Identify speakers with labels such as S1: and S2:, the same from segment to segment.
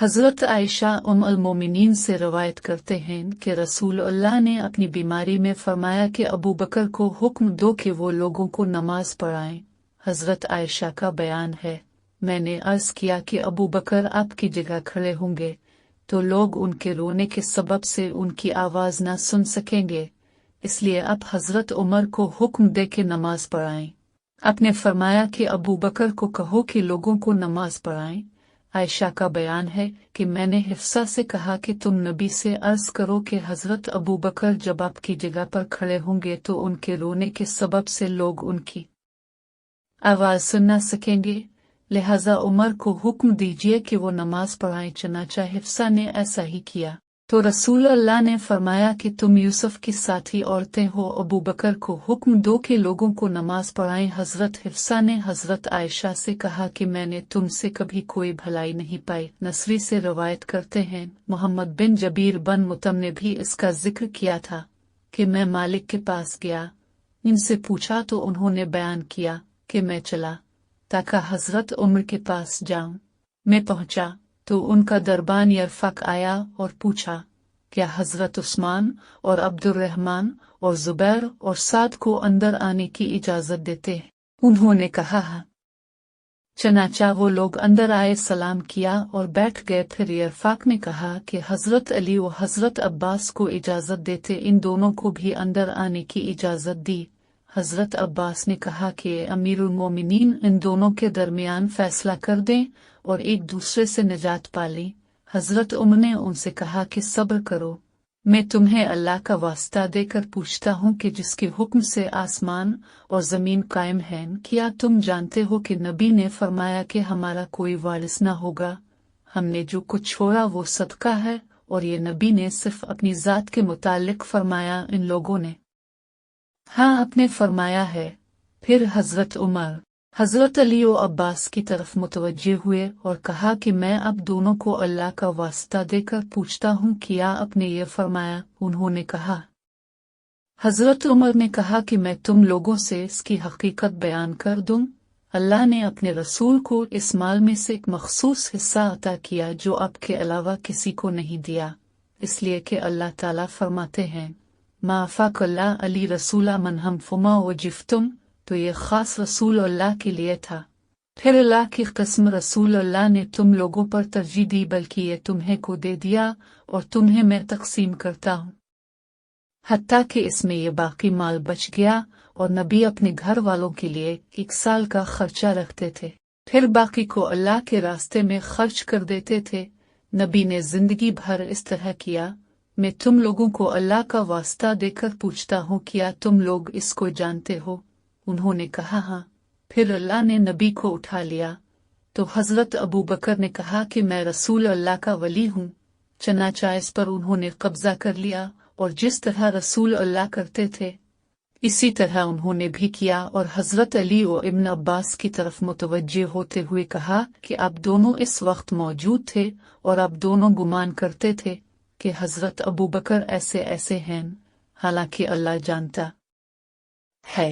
S1: हज़रत आयशा उम्मुल मोमिनीन से रवायत करते हैं कि रसूल अल्लाह ने अपनी बीमारी में फरमाया कि अबू बकर को हुक्म दो कि वो लोगों को नमाज पढ़ाएं। हज़रत आयशा का बयान है, मैंने अर्ज़ किया कि अबू बकर आपकी जगह खड़े होंगे तो लोग उनके रोने के सबब से उनकी आवाज़ न सुन सकेंगे, इसलिए आप हज़रत उमर को हुक्म दे के नमाज पढ़ाएं। आपने फरमाया कि अबू बकर को कहो कि लोगों को नमाज पढ़ाएं। आयशा का बयान है कि मैंने हिफ्सा से कहा कि तुम नबी से अर्ज करो कि हज़रत अबू बकर जब आपकी जगह पर खड़े होंगे तो उनके रोने के सबब से लोग उनकी आवाज़ सुन न सकेंगे, लिहाजा उमर को हुक्म दीजिए कि वो नमाज पढ़ाएं। चनाचा हिफ्सा ने ऐसा ही किया तो रसूल अल्लाह ने फरमाया कि तुम यूसुफ की साथी औरतें हो, अबू बकर को हुक्म दो कि लोगों को नमाज पढ़ाएं। हज़रत हिफ्सा ने हज़रत आयशा से कहा कि मैंने तुमसे कभी कोई भलाई नहीं पाई। नसरी से रवायत करते हैं, मोहम्मद बिन जबीर बन मुतम ने भी इसका जिक्र किया था कि मैं मालिक के पास गया, इनसे पूछा तो उन्होंने बयान किया कि मैं चला ताकि हज़रत उमर के पास जाऊं। मैं पहुंचा तो उनका दरबान यरफक आया और पूछा, क्या हज़रत उस्मान और अब्दुर्रहमान और जुबैर और साद को अंदर आने की इजाज़त देते हैं? उन्होंने कहा हाँ। चनाचा वो लोग अंदर आए, सलाम किया और बैठ गए। फिर यरफक ने कहा कि हज़रत अली और हज़रत अब्बास को इजाज़त देते, इन दोनों को भी अंदर आने की इजाज़त दी। हज़रत अब्बास ने कहा कि अमीरुल मोमिनीन इन दोनों के दरमियान फैसला कर दें और एक दूसरे से निजात पा लें। हज़रत उमर ने उनसे कहा कि सब्र करो, मैं तुम्हें अल्लाह का वास्ता देकर पूछता हूँ कि जिसके हुक्म से आसमान और ज़मीन कायम हैं, क्या तुम जानते हो कि नबी ने फरमाया कि हमारा कोई वारिस न होगा, हमने जो कुछ छोड़ा वो सदका है, और ये नबी ने सिर्फ अपनी ज़ात के मुतालिक फरमाया? इन लोगों ने हाँ आपने फरमाया है। फिर हज़रत उमर हज़रत अली और अब्बास की तरफ मुतवज्जे हुए और कहा कि मैं अब दोनों को अल्लाह का वास्ता देकर पूछता हूँ, क्या आपने ये फरमाया? उन्होंने कहा। हज़रत उमर ने कहा कि मैं तुम लोगों से इसकी हकीकत बयान कर दूँ। अल्लाह ने अपने रसूल को इस माल में से एक मखसूस हिस्सा अता किया जो आपके अलावा किसी को नहीं दिया, इसलिए कि अल्लाह ताला फरमाते हैं, माफ़ाकल्ला अली रसूला मन हम फुमा व जिफ्तुम, तो ये ख़ास रसूल अल्लाह के लिए था। फिर अल्लाह की कसम, रसूल अल्लाह ने तुम लोगों पर तरजीह दी, बल्कि ये तुम्हें को दे दिया और तुम्हें मैं तकसीम करता हूँ, हत्ता कि इसमें ये बाकी माल बच गया। और नबी अपने घर वालों के लिए 1 साल का खर्चा रखते थे, फिर बाकी को अल्लाह के रास्ते में खर्च कर देते थे। नबी ने जिंदगी भर इस तरह किया। मैं तुम लोगों को अल्लाह का वास्ता देकर पूछता हूँ, क्या तुम लोग इसको जानते हो? उन्होंने कहा हाँ। फिर अल्लाह ने नबी को उठा लिया तो हज़रत अबू बकर ने कहा कि मैं रसूल अल्लाह का वली हूँ। चनाचा इस पर उन्होंने कब्जा कर लिया और जिस तरह रसूल अल्लाह करते थे इसी तरह उन्होंने भी किया, और हज़रत अली और इब्न अब्बास की तरफ मुतवज्जे होते हुए कहा कि आप दोनों इस वक्त मौजूद थे और आप दोनों गुमान करते थे कि हज़रत अबू बकर ऐसे ऐसे हैं, हालांकि अल्लाह जानता है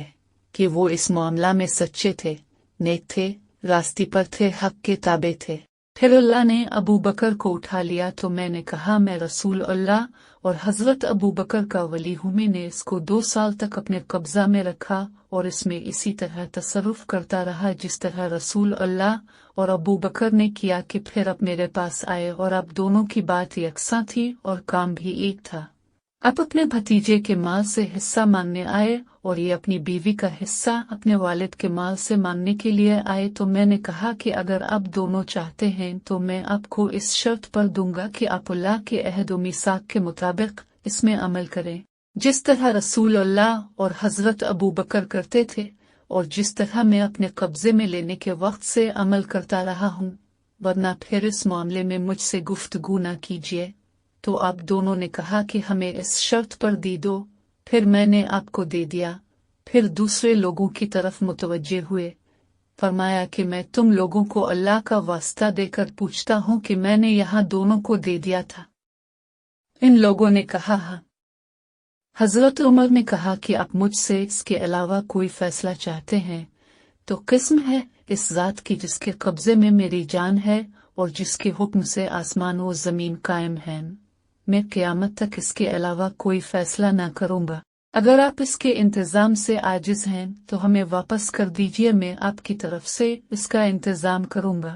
S1: कि वो इस मामला में सच्चे थे, नेक थे, रास्ते पर थे, हक के ताबे थे। फिर अल्लाह ने अबू बकर को उठा लिया तो मैंने कहा, मैं रसूल अल्लाह और हज़रत अबू बकर का वली हूँ। मैंने इसको 2 साल तक अपने कब्जा में रखा और इसमें इसी तरह तसर्रुफ करता रहा जिस तरह रसूल अल्लाह और अबू बकर ने किया कि फिर अब मेरे पास आए और अब दोनों की बात यकसां थी और काम भी एक था। अब अपने भतीजे के माल से हिस्सा मांगने आए और ये अपनी बीवी का हिस्सा अपने वालिद के माल से मांगने के लिए आए, तो मैंने कहा कि अगर आप दोनों चाहते हैं तो मैं आपको इस शर्त पर दूंगा कि आप अल्लाह के अहद व मीसाक के मुताबिक इसमें अमल करें, जिस तरह रसूल अल्लाह और हज़रत अबू बकर करते थे और जिस तरह मैं अपने कब्जे में लेने के वक्त से अमल करता रहा हूँ, वरना फिर इस मामले में मुझसे गुफ्तगू न कीजिए। तो आप दोनों ने कहा कि हमें इस शर्त पर दे दो। फिर मैंने आपको दे दिया। फिर दूसरे लोगों की तरफ मुतवज्जे हुए, फरमाया कि मैं तुम लोगों को अल्लाह का वास्ता देकर पूछता हूँ कि मैंने यहाँ दोनों को दे दिया था? इन लोगों ने कहा हाँ। हज़रत उमर ने कहा कि आप मुझसे इसके अलावा कोई फैसला चाहते हैं तो किस्म है इस ज़ात की जिसके कब्जे में मेरी जान है اور جس کے حکم سے آسمان و زمین قائم ہیں، میں قیامت تک اس کے علاوہ کوئی فیصلہ نہ کروں گا۔ اگر آپ اس کے انتظام سے عاجز ہیں تو ہمیں واپس کر دیجیے، میں آپ کی طرف سے اس کا انتظام کروں گا۔